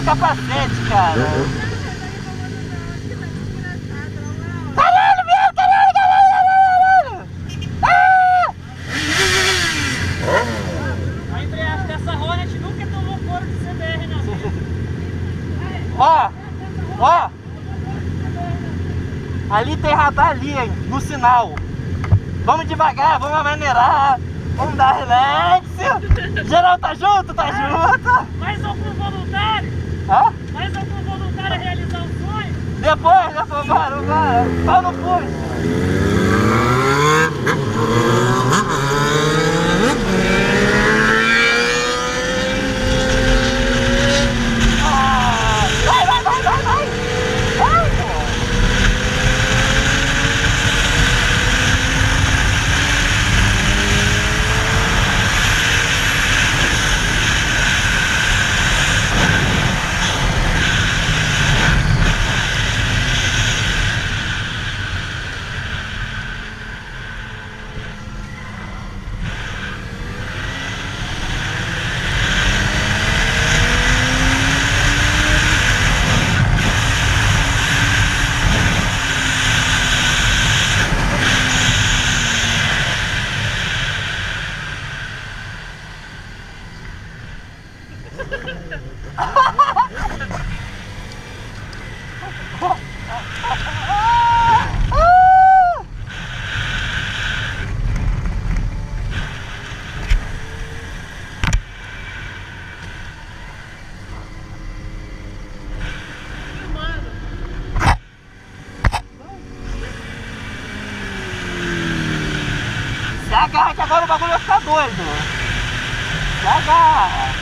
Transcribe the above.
capacete, cara. Caralho, meu! Caralho! Ah! A embreagem dessa Hornet nunca tomou couro de CBR na vida. Ó! Ali tem radar ali, hein, no sinal. Vamos devagar, vamos maneirar. Vamos dar relax. Geral tá junto, tá junto. Mais algum voluntário? Hã? Mais algum voluntário a realizar o sonho? Depois, bora. Só no puxo. Vai, pô. Se agarra que agora o bagulho vai ficar doido. Se agarra.